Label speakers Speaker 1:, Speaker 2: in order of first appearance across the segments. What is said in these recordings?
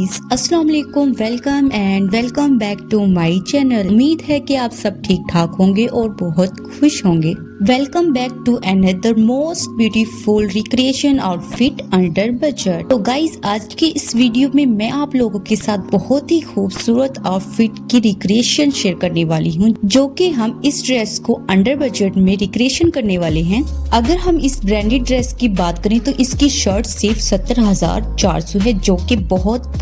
Speaker 1: Guys, अस्सलाम वालेकुम, welcome back to my channel. उम्मीद है कि आप सब ठीक ठाक होंगे और बहुत खुश होंगे। Welcome back to another most beautiful recreation outfit under budget. तो गाइस, आज की इस वीडियो में मैं आप लोगों के साथ बहुत ही खूबसूरत आउटफिट की रिक्रिएशन शेयर करने वाली हूँ, जो कि हम इस ड्रेस को अंडर बजट में रिक्रिएशन करने वाले हैं। अगर हम इस ब्रांडेड ड्रेस की बात करें तो इसकी शर्ट सिर्फ 17,400 है, जो कि बहुत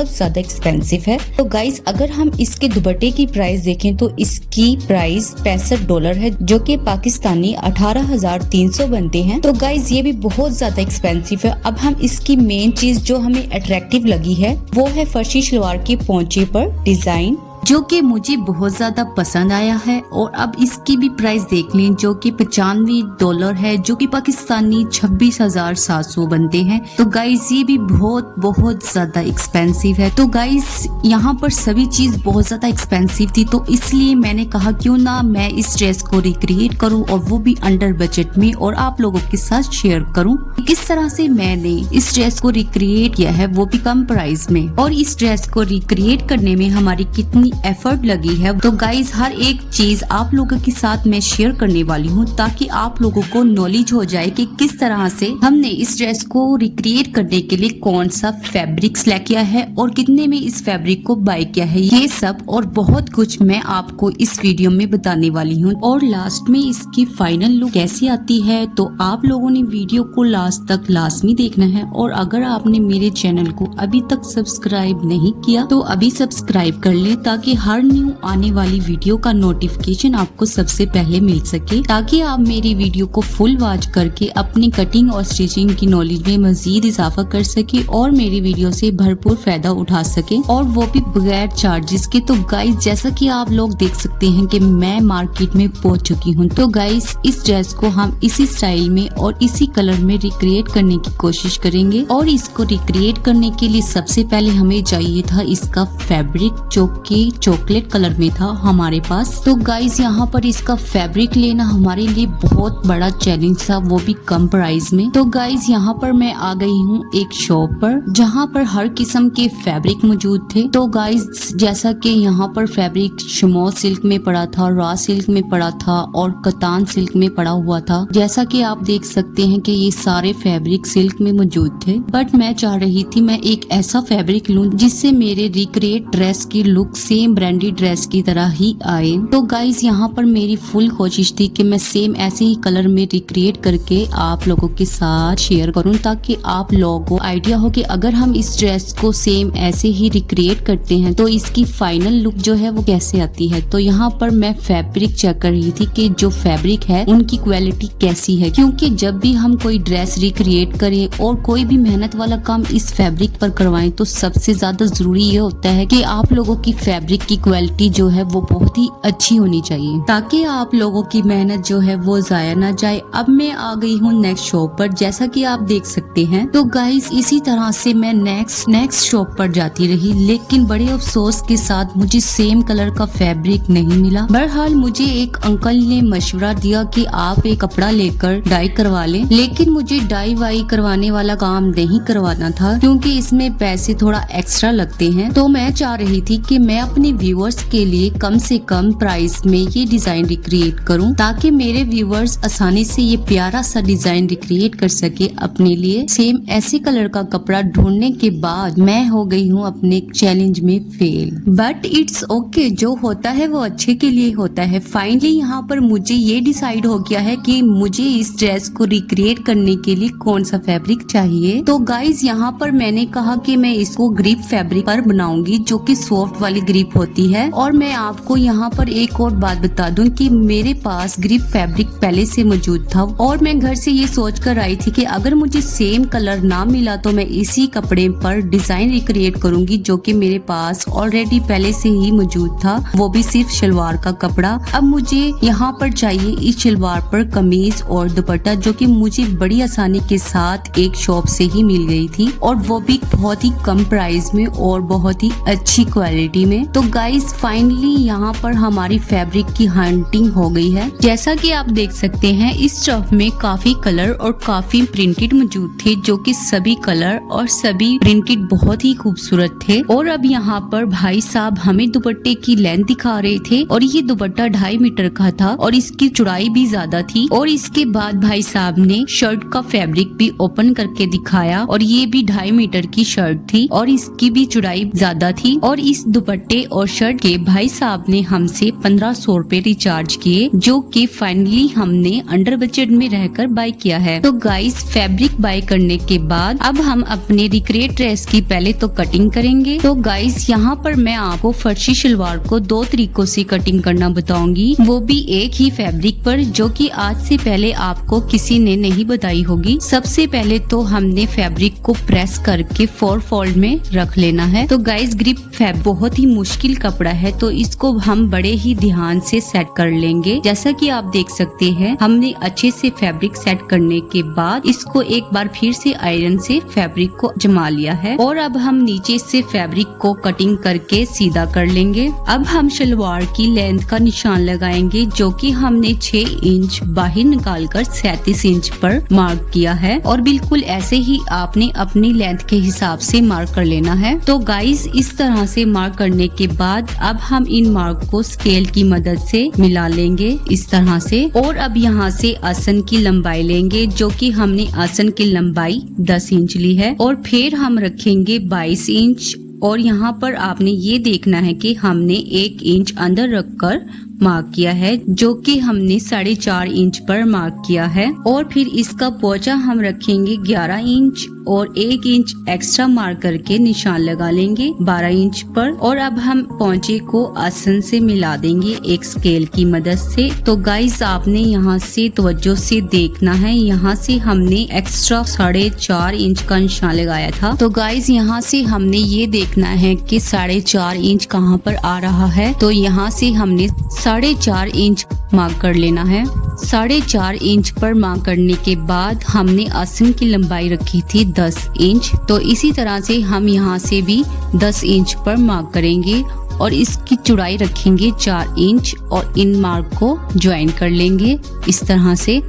Speaker 1: ज्यादा एक्सपेंसिव है। तो गाइस, अगर हम इसके दुपट्टे की प्राइस देखें तो इसकी प्राइस $65 है, जो कि पाकिस्तानी 18,300 बनते हैं। तो गाइज, ये भी बहुत ज्यादा एक्सपेंसिव है। अब हम इसकी मेन चीज जो हमें अट्रैक्टिव लगी है वो है फर्शी सलवार के पोंचे पर डिजाइन, जो कि मुझे बहुत ज्यादा पसंद आया है। और अब इसकी भी प्राइस देख लें, जो कि $95 है, जो कि पाकिस्तानी 26,700 बनते हैं। तो गाइज, ये भी बहुत ज्यादा एक्सपेंसिव है। तो गाइज, यहाँ पर सभी चीज बहुत ज्यादा एक्सपेंसिव थी, तो इसलिए मैंने कहा क्यों ना मैं इस ड्रेस को रिक्रिएट करूँ, और वो भी अंडर बजट में, और आप लोगों के साथ शेयर करूँ किस तरह से मैंने इस ड्रेस को रिक्रिएट किया है, वो भी कम प्राइस में। और इस ड्रेस को रिक्रिएट करने में हमारी कितनी एफर्ट लगी है। तो गाइज, हर एक चीज आप लोगों के साथ मैं शेयर करने वाली हूँ, ताकि आप लोगों को नॉलेज हो जाए कि किस तरह से हमने इस ड्रेस को रिक्रिएट करने के लिए कौन सा फैब्रिक सिलेक्ट किया है और कितने में इस फैब्रिक को बाय किया है। ये सब और बहुत कुछ मैं आपको इस वीडियो में बताने वाली हूँ। और लास्ट में इसकी फाइनल लुक कैसी आती है, तो आप लोगों ने वीडियो को लास्ट तक लाजमी देखना है। और अगर आपने मेरे चैनल को अभी तक सब्सक्राइब नहीं किया तो अभी सब्सक्राइब कर ले, ताकि हर न्यू आने वाली वीडियो का नोटिफिकेशन आपको सबसे पहले मिल सके, ताकि आप मेरी वीडियो को फुल वॉच करके अपनी कटिंग और स्टिचिंग की नॉलेज में मजीद इजाफा कर सके और मेरी वीडियो से भरपूर फायदा उठा सके, और वो भी बगैर चार्जेस के। तो गाइस, जैसा कि आप लोग देख सकते हैं कि मैं मार्केट में पहुंच चुकी हूं। तो गाइस, इस ड्रेस को हम इसी स्टाइल में और इसी कलर में रिक्रिएट करने की कोशिश करेंगे। और इसको रिक्रिएट करने के लिए सबसे पहले हमें चाहिए था इसका फैब्रिक, जो कि चॉकलेट कलर में था हमारे पास। तो गाइस, यहाँ पर इसका फैब्रिक लेना हमारे लिए बहुत बड़ा चैलेंज था, वो भी कम प्राइस में। तो गाइस, यहाँ पर मैं आ गई हूँ एक शॉप पर, जहाँ पर हर किस्म के फैब्रिक मौजूद थे। तो गाइस, जैसा कि यहाँ पर फैब्रिक शमो सिल्क में पड़ा था, रॉ सिल्क में पड़ा था और कतान सिल्क में पड़ा हुआ था। जैसा कि आप देख सकते हैं कि ये सारे फैब्रिक सिल्क में मौजूद थे, बट मैं चाह रही थी मैं एक ऐसा फैब्रिक लूं जिससे मेरे रिक्रिएट ड्रेस की लुक सेम ब्रांडेड ड्रेस की तरह ही आए। तो गाइस, यहाँ पर मेरी फुल कोशिश थी कि मैं सेम ऐसे ही कलर में रिक्रिएट करके आप लोगों के साथ शेयर करूं, ताकि आप लोगों को आइडिया हो कि अगर हम इस ड्रेस को सेम ऐसे ही रिक्रिएट करते हैं तो इसकी फाइनल लुक जो है वो कैसे आती है। तो यहाँ पर मैं फैब्रिक चेक कर रही थी कि जो फैब्रिक है उनकी क्वालिटी कैसी है, क्योंकि जब भी हम कोई ड्रेस रिक्रिएट करें और कोई भी मेहनत वाला काम इस फैब्रिक पर करवाएं, तो सबसे ज्यादा जरूरी ये होता है कि आप लोगों की फैब्रिक की क्वालिटी जो है वो बहुत ही अच्छी होनी चाहिए, ताकि आप लोगों की मेहनत जो है वो जाया ना जाए। अब मैं आ गई हूँ नेक्स्ट शॉप पर, जैसा कि आप देख सकते हैं। तो गाइस, इसी तरह से मैं नेक्स्ट शॉप पर जाती रही, लेकिन बड़े अफसोस के साथ मुझे सेम कलर का फैब्रिक नहीं मिला। बहरहाल मुझे एक अंकल ने मशवरा दिया कि आप एक कपड़ा लेकर डाई करवा लें, लेकिन मुझे डाई वाई करवाने वाला काम नहीं करवाना था, क्योंकि इसमें पैसे थोड़ा एक्स्ट्रा लगते हैं। तो मैं चाह रही थी कि मैं अपने व्यूअर्स के लिए कम से कम प्राइस में ये डिजाइन रिक्रिएट करूं, ताकि मेरे व्यूअर्स आसानी से ये प्यारा सा डिजाइन रिक्रिएट कर सके अपने लिए। सेम ऐसे कलर का कपड़ा ढूंढने के बाद मैं हो गई हूँ अपने चैलेंज में फेल, बट इट्स ओके, जो होता है वो अच्छे के लिए होता है। फाइनली यहाँ पर मुझे ये डिसाइड हो गया है कि मुझे इस ड्रेस को रिक्रिएट करने के लिए कौन सा फैब्रिक चाहिए। तो गाइज, यहाँ पर मैंने कहा कि मैं इसको ग्रिप फैब्रिक पर बनाऊंगी, जो कि सॉफ्ट वाली ग्रिप होती है। और मैं आपको यहाँ पर एक और बात बता दूं कि मेरे पास ग्रिप फैब्रिक पहले से मौजूद था, और मैं घर से ये सोच कर आई थी कि अगर मुझे सेम कलर ना मिला तो मैं इसी कपड़े पर डिजाइन रिक्रिएट करूंगी, जो कि मेरे पास ऑलरेडी पहले से ही मौजूद था, वो भी सिर्फ शलवार का कपड़ा। अब मुझे यहाँ पर चाहिए इस शलवार पर कमीज और दुपट्टा, जो कि मुझे बड़ी आसानी के साथ एक शॉप से ही मिल गई थी, और वो भी बहुत ही कम प्राइस में और बहुत ही अच्छी क्वालिटी में। तो गाइस फाइनली यहाँ पर हमारी फैब्रिक की हंटिंग हो गई है। जैसा कि आप देख सकते हैं इस स्टफ में काफी कलर और काफी प्रिंटेड मौजूद थे, जो कि सभी कलर और सभी प्रिंटेड बहुत ही खूबसूरत थे। और अब यहाँ पर भाई साहब हमें दुपट्टे की लेंथ दिखा रहे थे और ये दुपट्टा 2.5 मीटर का था और इसकी चौड़ाई भी ज्यादा थी। और इसके बाद भाई साहब ने शर्ट का फैब्रिक भी ओपन करके दिखाया और ये भी 2.5 मीटर की शर्ट थी और इसकी भी चौड़ाई ज्यादा थी। और इस दुपट्टे और शर्ट के भाई साहब ने हमसे 1500 रुपए रिचार्ज किए, जो कि फाइनली हमने अंडर बजट में रहकर बाय किया है। तो गाइस फैब्रिक बाय करने के बाद अब हम अपने रिक्रिएट ड्रेस की पहले तो कटिंग करेंगे। तो गाइस यहाँ पर मैं आपको फर्शी शलवार को 2 तरीकों से कटिंग करना बताऊंगी, वो भी एक ही फैब्रिक पर, जो कि आज से पहले आपको किसी ने नहीं बताई होगी। सबसे पहले तो हमने फैब्रिक को प्रेस करके 4 फोल्ड में रख लेना है। तो गाइस ग्रिप फैब बहुत ही मुश्किल कपड़ा है, तो इसको हम बड़े ही ध्यान से सेट कर लेंगे। जैसा कि आप देख सकते हैं हमने अच्छे से फैब्रिक सेट करने के बाद इसको एक बार फिर से आयरन से फैब्रिक को जमा लिया है। और अब हम नीचे से फैब्रिक को कटिंग करके सीधा कर लेंगे। अब हम शलवार की लेंथ का निशान लगाएंगे, जो कि हमने 6 इंच बाहर निकालकर 37 इंच पर मार्क किया है। और बिल्कुल ऐसे ही आपने अपनी लेंथ के हिसाब से मार्क कर लेना है। तो गाइस इस तरह से मार्क करने के बाद अब हम इन मार्क को स्केल की मदद से मिला लेंगे इस तरह से। और अब यहाँ से आसन की लंबाई लेंगे, जो कि हमने आसन की लंबाई 10 इंच ली है। और फिर हम रखेंगे 22 इंच। और यहाँ पर आपने ये देखना है कि हमने 1 इंच अंदर रखकर मार्क किया है, जो कि हमने 4.5 इंच पर मार्क किया है। और फिर इसका पोंचा हम रखेंगे 11 इंच और 1 इंच एक्स्ट्रा मार्क करके निशान लगा लेंगे 12 इंच पर। और अब हम पोंचे को आसन से मिला देंगे एक स्केल की मदद से। तो गाइस आपने यहाँ से तवज्जो से देखना है, यहाँ से हमने एक्स्ट्रा 4.5 इंच का निशान लगाया था। तो गाइस यहाँ से हमने ये देखना है कि 4.5 इंच कहाँ पर आ रहा है। तो यहाँ से हमने 4.5 इंच मार्क कर लेना है। 4.5 इंच पर मार्क करने के बाद हमने आसन की लंबाई रखी थी 10 इंच। तो इसी तरह से हम यहाँ से भी 10 इंच पर मार्क करेंगे और इसकी चौड़ाई रखेंगे 4 इंच और इन मार्क को ज्वाइन कर लेंगे इस तरह से।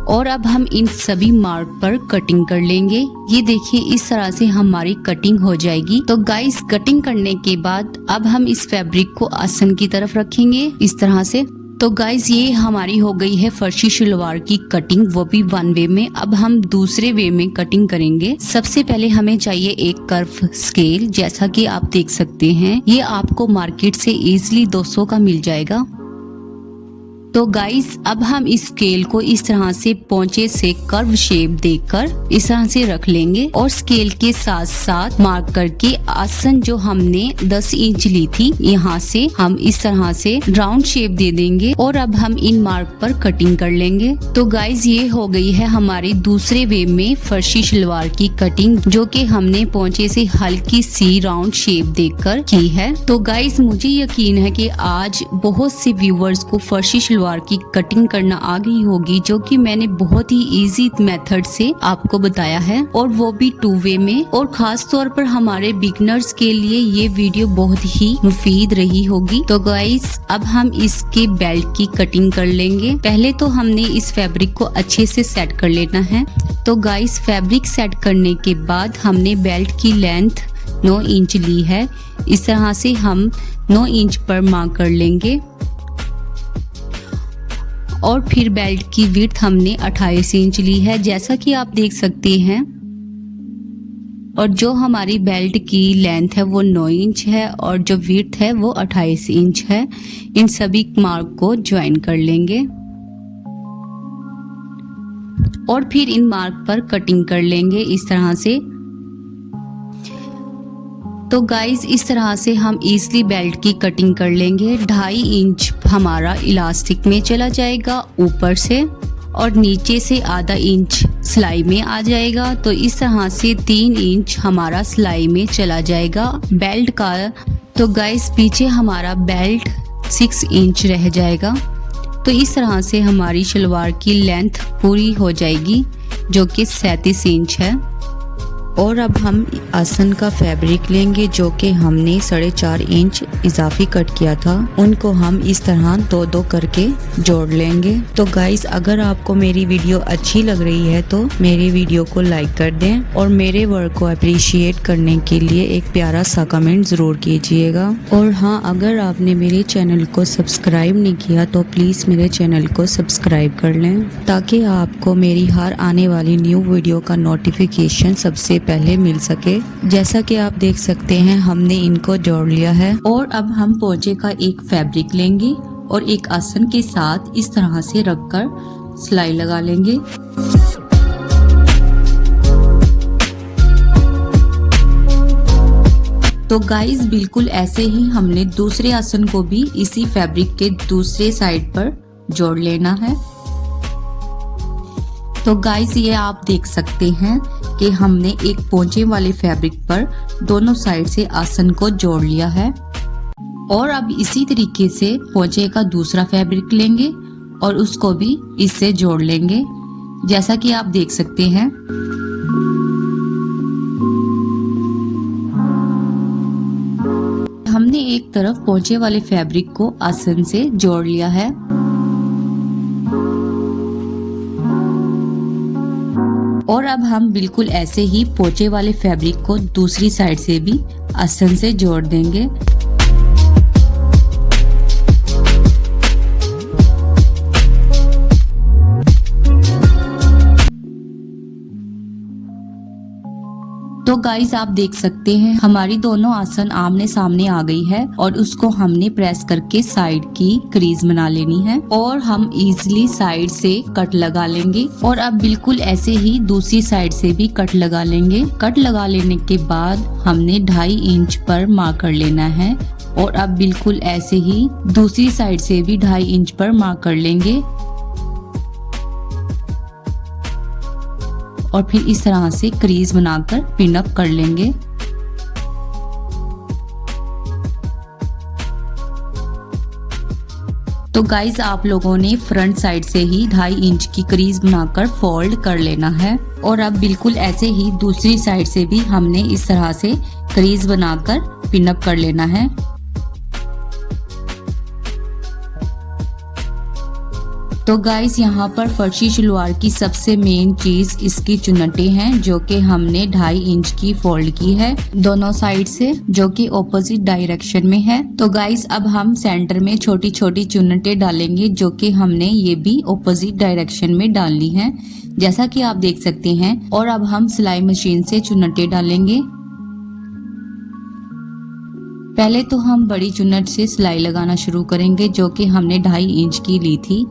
Speaker 1: और अब हम इन सभी मार्क पर कटिंग कर लेंगे। ये देखिए इस तरह से हमारी कटिंग हो जाएगी। तो गाइस कटिंग करने के बाद अब हम इस फैब्रिक को आसन की तरफ रखेंगे इस तरह से। तो गाइस ये हमारी हो गई है फर्शी शलवार की कटिंग, वो भी 1 वे में। अब हम दूसरे वे में कटिंग करेंगे। सबसे पहले हमें चाहिए एक कर्व स्केल, जैसा कि आप देख सकते हैं ये आपको मार्केट से इजीली 200 का मिल जाएगा। तो गाइस अब हम इस स्केल को इस तरह से पोंचे से कर्व शेप देकर इस तरह से रख लेंगे और स्केल के साथ साथ मार्क करके आसन जो हमने 10 इंच ली थी यहाँ से हम इस तरह से राउंड शेप दे देंगे और अब हम इन मार्क पर कटिंग कर लेंगे। तो गाइस ये हो गई है हमारी दूसरे वे में फर्शी शलवार की कटिंग, जो कि हमने पोंचे से हल्की सी राउंड शेप देकर की है। तो गाइस मुझे यकीन है कि आज बहुत से व्यूवर्स को फर्शी शलवार की कटिंग करना आ गई होगी, जो कि मैंने बहुत ही इजी मेथड से आपको बताया है और वो भी 2 वे में। और खास तौर पर हमारे बिगनर्स के लिए ये वीडियो बहुत ही मुफीद रही होगी। तो गाइस अब हम इसके बेल्ट की कटिंग कर लेंगे। पहले तो हमने इस फैब्रिक को अच्छे से सेट कर लेना है। तो गाइस फैब्रिक सेट करने के बाद हमने बेल्ट की लेंथ 9 इंच ली है। इस तरह से हम 9 इंच पर मार्क कर लेंगे और फिर बेल्ट की विड्थ हमने 28 इंच ली है, जैसा कि आप देख सकते हैं। और जो हमारी बेल्ट की लेंथ है वो 9 इंच है और जो विड्थ है वो 28 इंच है। इन सभी मार्क को ज्वाइन कर लेंगे और फिर इन मार्क पर कटिंग कर लेंगे इस तरह से। तो गाइस इस तरह से हम इजली बेल्ट की कटिंग कर लेंगे। 2.5 इंच हमारा इलास्टिक में चला जाएगा ऊपर से और नीचे से आधा इंच सिलाई में आ जाएगा। तो इस तरह से 3 इंच हमारा सिलाई में चला जाएगा बेल्ट का। तो गाइस पीछे हमारा बेल्ट 6 इंच रह जाएगा। तो इस तरह से हमारी शलवार की लेंथ पूरी हो जाएगी, जो कि 37 इंच है। और अब हम आसन का फैब्रिक लेंगे जो कि हमने 4.5 इंच इजाफी कट किया था, उनको हम इस तरह दो करके जोड़ लेंगे। तो गाइस, अगर आपको मेरी वीडियो अच्छी लग रही है तो मेरी वीडियो को लाइक कर दें और मेरे वर्क को अप्रिशिएट करने के लिए एक प्यारा सा कमेंट जरूर कीजिएगा। और हाँ, अगर आपने मेरे चैनल को सब्सक्राइब नहीं किया तो प्लीज मेरे चैनल को सब्सक्राइब कर लें ताकि आपको मेरी हर आने वाली न्यू वीडियो का नोटिफिकेशन सबसे पहले मिल सके। जैसा कि आप देख सकते हैं, हमने इनको जोड़ लिया है। और अब हम पोंचे का एक फैब्रिक लेंगे और एक आसन के साथ इस तरह से रखकर सिलाई लगा लेंगे। तो गाइस, बिल्कुल ऐसे ही हमने दूसरे आसन को भी इसी फैब्रिक के दूसरे साइड पर जोड़ लेना है। तो गाइस, ये आप देख सकते हैं कि हमने एक पोंचे वाले फैब्रिक पर दोनों साइड से आसन को जोड़ लिया है। और अब इसी तरीके से पोंचे का दूसरा फैब्रिक लेंगे और उसको भी इससे जोड़ लेंगे, जैसा कि आप देख सकते हैं। हमने एक तरफ पोंचे वाले फैब्रिक को आसन से जोड़ लिया है। और अब हम बिल्कुल ऐसे ही पोंचे वाले फैब्रिक को दूसरी साइड से भी आसन से जोड़ देंगे। तो गाइस, आप देख सकते हैं हमारी दोनों आसन आमने सामने आ गई है और उसको हमने प्रेस करके साइड की क्रीज बना लेनी है और हम इजीली साइड से कट लगा लेंगे। और अब बिल्कुल ऐसे ही दूसरी साइड से भी कट लगा लेंगे। कट लगा लेने के बाद हमने 2.5 इंच पर मार्क कर लेना है और अब बिल्कुल ऐसे ही दूसरी साइड से भी 2.5 इंच पर मार्क कर लेंगे और फिर इस तरह से क्रीज बनाकर पिन अप कर लेंगे। तो गाइस, आप लोगों ने फ्रंट साइड से ही 2.5 इंच की क्रीज बनाकर फोल्ड कर लेना है। और अब बिल्कुल ऐसे ही दूसरी साइड से भी हमने इस तरह से क्रीज बनाकर पिन अप कर लेना है। तो गाइस, यहाँ पर फर्शी शलवार की सबसे मेन चीज इसकी चुन्नटें हैं जो कि हमने 2.5 इंच की फोल्ड की है दोनों साइड से, जो कि ऑपोजिट डायरेक्शन में है। तो गाइस, अब हम सेंटर में छोटी छोटी चुन्नटें डालेंगे जो कि हमने ये भी ऑपोजिट डायरेक्शन में डालनी है, जैसा कि आप देख सकते हैं। और अब हम सिलाई मशीन से चुन्नटें डालेंगे। पहले तो हम बड़ी चुन्नट से सिलाई लगाना शुरू करेंगे जो कि हमने 2.5 इंच की ली थी।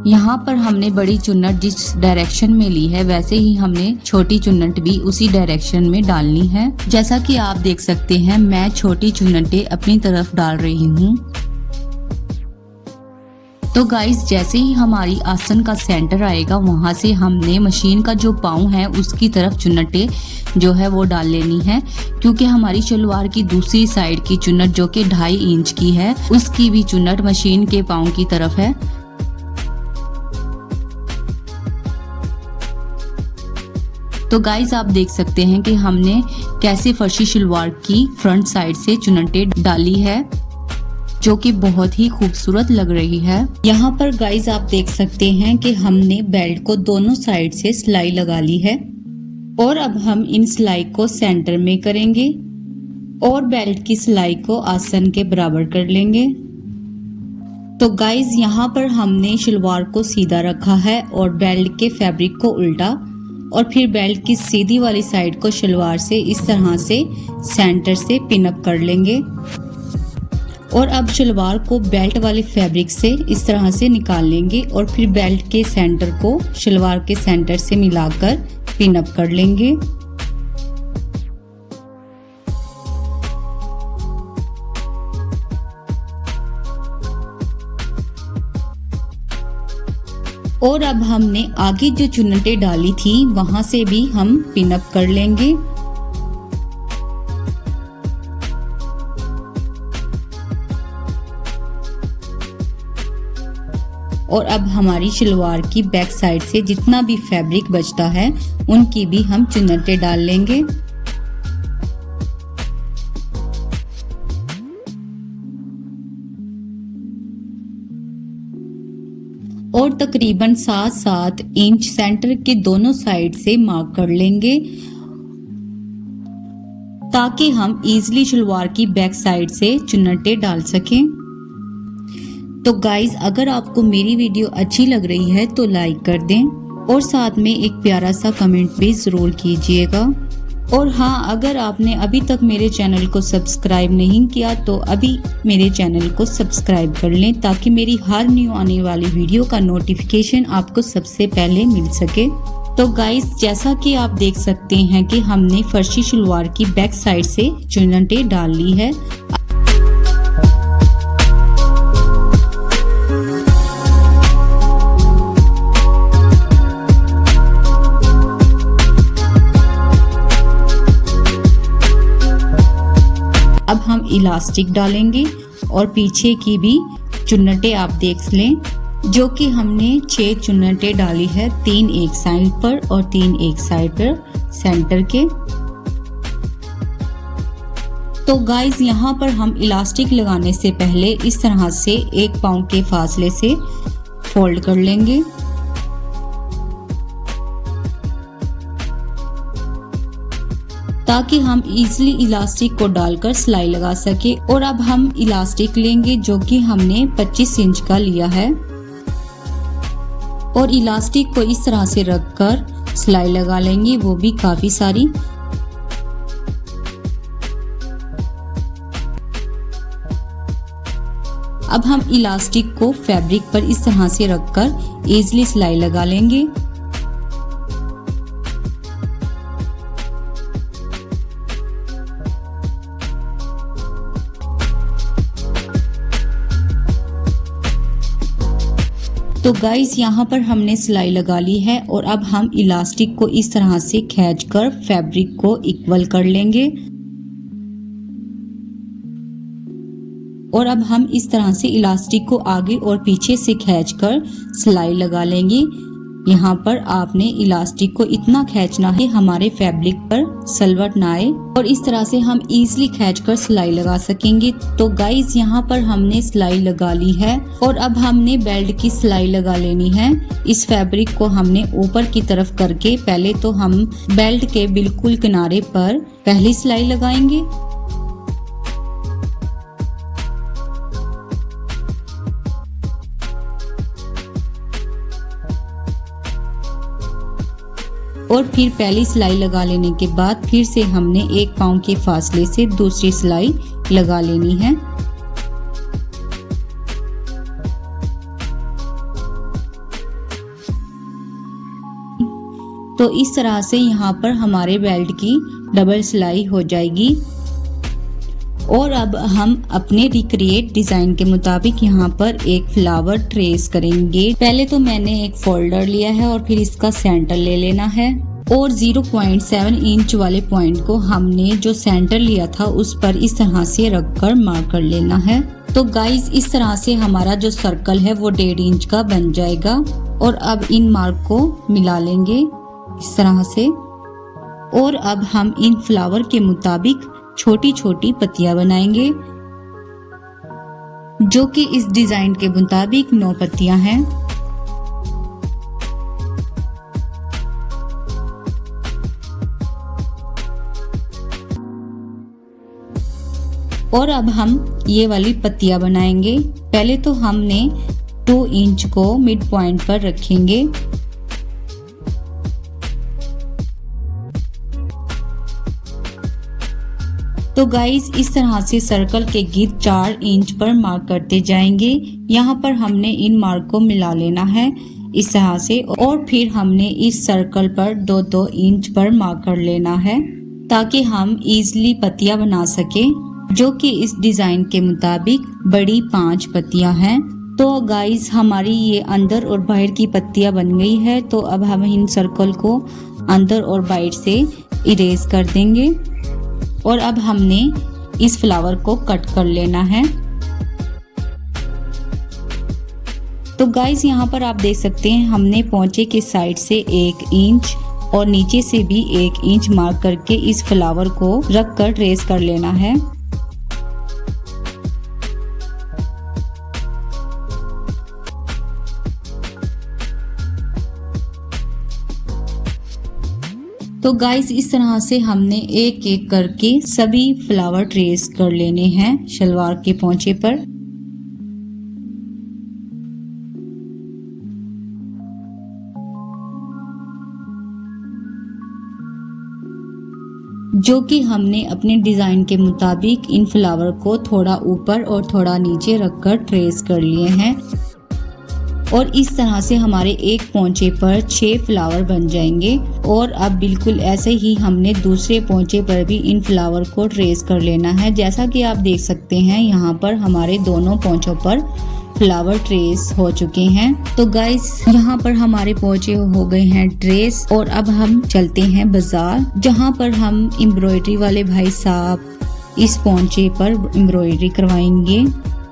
Speaker 1: यहाँ पर हमने बड़ी चुन्नट जिस डायरेक्शन में ली है वैसे ही हमने छोटी चुन्नट भी उसी डायरेक्शन में डालनी है। जैसा कि आप देख सकते हैं, मैं छोटी चुन्नटें अपनी तरफ डाल रही हूँ। तो गाइस, जैसे ही हमारी आसन का सेंटर आएगा वहां से हमने मशीन का जो पाँव है उसकी तरफ चुन्नटें जो है वो डाल लेनी है, क्योंकि हमारी शलवार की दूसरी साइड की चुन्नट जो कि 2.5 इंच की है उसकी भी चुन्नट मशीन के पाँव की तरफ है। तो गाइस, आप देख सकते हैं कि हमने कैसे फर्शी शलवार की फ्रंट साइड से चुन्नटें डाली है जो कि बहुत ही खूबसूरत लग रही है। यहाँ पर गाइस, आप देख सकते हैं कि हमने बेल्ट को दोनों साइड से सिलाई लगा ली है और अब हम इन सिलाई को सेंटर में करेंगे और बेल्ट की सिलाई को आसन के बराबर कर लेंगे। तो गाइस, यहाँ पर हमने शलवार को सीधा रखा है और बेल्ट के फैब्रिक को उल्टा और फिर बेल्ट की सीधी वाली साइड को शलवार से इस तरह से सेंटर से पिन अप कर लेंगे। और अब शलवार को बेल्ट वाले फैब्रिक से इस तरह से निकाल लेंगे और फिर बेल्ट के सेंटर को शलवार के सेंटर से मिलाकर पिन अप कर लेंगे। और अब हमने आगे जो चुन्नटें डाली थी वहां से भी हम पिन अप कर लेंगे। और अब हमारी शलवार की बैक साइड से जितना भी फैब्रिक बचता है उनकी भी हम चुन्नटें डाल लेंगे। और तकरीबन 7-7 इंच सेंटर के दोनों साइड से मार्क कर लेंगे ताकि हम इजीली शलवार की बैक साइड से चुन्नटें डाल सकें। तो गाइज, अगर आपको मेरी वीडियो अच्छी लग रही है तो लाइक कर दें और साथ में एक प्यारा सा कमेंट भी जरूर कीजिएगा। और हाँ, अगर आपने अभी तक मेरे चैनल को सब्सक्राइब नहीं किया तो अभी मेरे चैनल को सब्सक्राइब कर लें ताकि मेरी हर न्यू आने वाली वीडियो का नोटिफिकेशन आपको सबसे पहले मिल सके। तो गाइस, जैसा कि आप देख सकते हैं कि हमने फर्शी शलवार की बैक साइड से चुन्नटें डाल ली है। अब हम इलास्टिक डालेंगे और पीछे की भी चुन्नटें आप देख लें, जो कि हमने 6 चुन्नटें डाली है, 3 एक साइड पर और 3 एक साइड पर सेंटर के। तो गाइज, यहाँ पर हम इलास्टिक लगाने से पहले इस तरह से 1 पाँव के फासले से फोल्ड कर लेंगे। ताकि हम इजीली इलास्टिक को डालकर सिलाई लगा सके। और अब हम इलास्टिक लेंगे जो कि हमने 25 इंच का लिया है और इलास्टिक को इस तरह से रखकर सिलाई लगा लेंगे, वो भी काफी सारी। अब हम इलास्टिक को फैब्रिक पर इस तरह से रखकर इजीली सिलाई लगा लेंगे। तो गाइस, यहाँ पर हमने सिलाई लगा ली है और अब हम इलास्टिक को इस तरह से खींचकर फैब्रिक को इक्वल कर लेंगे। और अब हम इस तरह से इलास्टिक को आगे और पीछे से खींचकर सिलाई लगा लेंगे। यहाँ पर आपने इलास्टिक को इतना खींचना है हमारे फैब्रिक पर सलवट ना आए और इस तरह से हम इजीली खींचकर सिलाई लगा सकेंगे। तो गाइस, यहाँ पर हमने सिलाई लगा ली है और अब हमने बेल्ट की सिलाई लगा लेनी है। इस फैब्रिक को हमने ऊपर की तरफ करके पहले तो हम बेल्ट के बिल्कुल किनारे पर पहली सिलाई लगाएंगे। और फिर पहली सिलाई लगा लेने के बाद फिर से हमने 1 पाँव के फासले से दूसरी सिलाई लगा लेनी है। तो इस तरह से यहाँ पर हमारे बेल्ट की डबल सिलाई हो जाएगी। और अब हम अपने रिक्रिएट डिजाइन के मुताबिक यहाँ पर एक फ्लावर ट्रेस करेंगे। पहले तो मैंने एक फोल्डर लिया है और फिर इसका सेंटर ले लेना है और 0.7 इंच वाले पॉइंट को हमने जो सेंटर लिया था उस पर इस तरह से रखकर मार्क कर लेना है। तो गाइस, इस तरह से हमारा जो सर्कल है वो 1.5 इंच का बन जाएगा। और अब इन मार्क को मिला लेंगे इस तरह से। और अब हम इन फ्लावर के मुताबिक छोटी छोटी पत्तियां बनाएंगे, जो कि इस डिजाइन के मुताबिक 9 पत्तियां हैं। और अब हम ये वाली पत्तियां बनाएंगे। पहले तो हमने 2 इंच को मिड पॉइंट पर रखेंगे। तो गाइस, इस तरह से सर्कल के गिर्द 4 इंच पर मार्क करते जाएंगे। यहाँ पर हमने इन मार्क को मिला लेना है इस तरह से। और फिर हमने इस सर्कल पर 2-2 इंच पर मार्क कर लेना है ताकि हम इजीली पत्तियां बना सके, जो कि इस डिजाइन के मुताबिक बड़ी 5 पत्तियां हैं। तो गाइस, हमारी ये अंदर और बाहर की पत्तियां बन गई है। तो अब हम इन सर्कल को अंदर और बाहर से इरेज कर देंगे। और अब हमने इस फ्लावर को कट कर लेना है। तो गाइस यहाँ पर आप देख सकते हैं हमने पोंचे के साइड से 1 इंच और नीचे से भी 1 इंच मार्क करके इस फ्लावर को रख कर ट्रेस कर लेना है। तो गाइस इस तरह से हमने एक एक करके सभी फ्लावर ट्रेस कर लेने हैं शलवार के पोंचे पर। जो कि हमने अपने डिजाइन के मुताबिक इन फ्लावर को थोड़ा ऊपर और थोड़ा नीचे रखकर ट्रेस कर लिए हैं और इस तरह से हमारे एक पोंचे पर 6 फ्लावर बन जाएंगे। और अब बिल्कुल ऐसे ही हमने दूसरे पोंचे पर भी इन फ्लावर को ट्रेस कर लेना है। जैसा कि आप देख सकते हैं यहाँ पर हमारे दोनों पोंचों पर फ्लावर ट्रेस हो चुके हैं। तो गाइस यहाँ पर हमारे पोंचे हो गए हैं ट्रेस और अब हम चलते हैं बाजार, जहाँ पर हम एम्ब्रॉयडरी वाले भाई साहब इस पोंचे पर एम्ब्रॉयडरी करवाएंगे।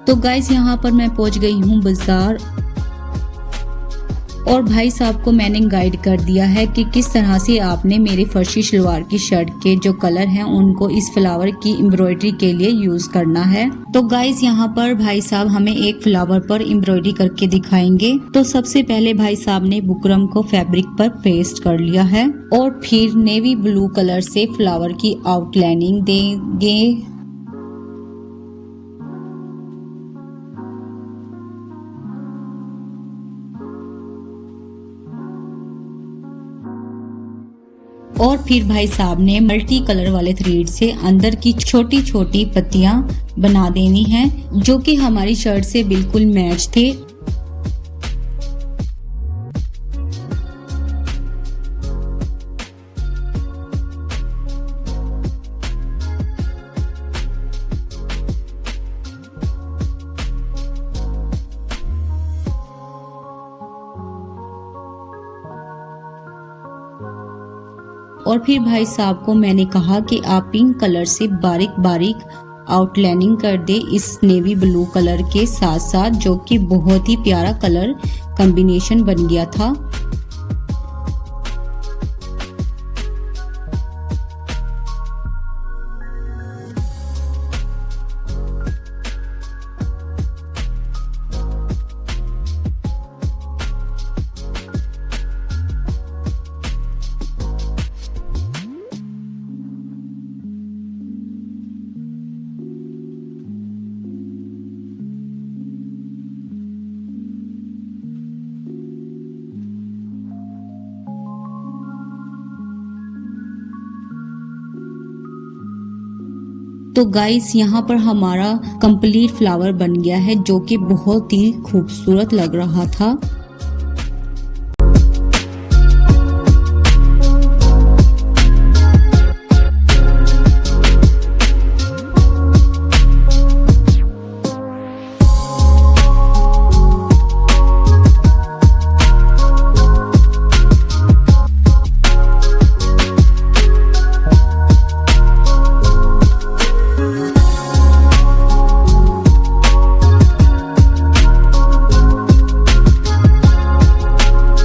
Speaker 1: तो गाइस यहाँ पर मैं पहुँच गई हूँ बाजार और भाई साहब को मैंने गाइड कर दिया है कि किस तरह से आपने मेरे फर्शी शलवार की शर्ट के जो कलर हैं उनको इस फ्लावर की एम्ब्रॉयडरी के लिए यूज करना है। तो गाइस यहाँ पर भाई साहब हमें एक फ्लावर पर एम्ब्रॉयडरी करके दिखाएंगे। तो सबसे पहले भाई साहब ने बुकरम को फैब्रिक पर पेस्ट कर लिया है और फिर नेवी ब्लू कलर से फ्लावर की आउटलाइनिंग देंगे। और फिर भाई साहब ने मल्टी कलर वाले थ्रेड से अंदर की छोटी छोटी पत्तियां बना देनी हैं, जो कि हमारी शर्ट से बिल्कुल मैच थे। और फिर भाई साहब को मैंने कहा कि आप पिंक कलर से बारीक बारीक आउटलाइनिंग कर दे इस नेवी ब्लू कलर के साथ साथ, जो कि बहुत ही प्यारा कलर कॉम्बिनेशन बन गया था। तो गाइस यहाँ पर हमारा कंप्लीट फ्लावर बन गया है, जो कि बहुत ही खूबसूरत लग रहा था।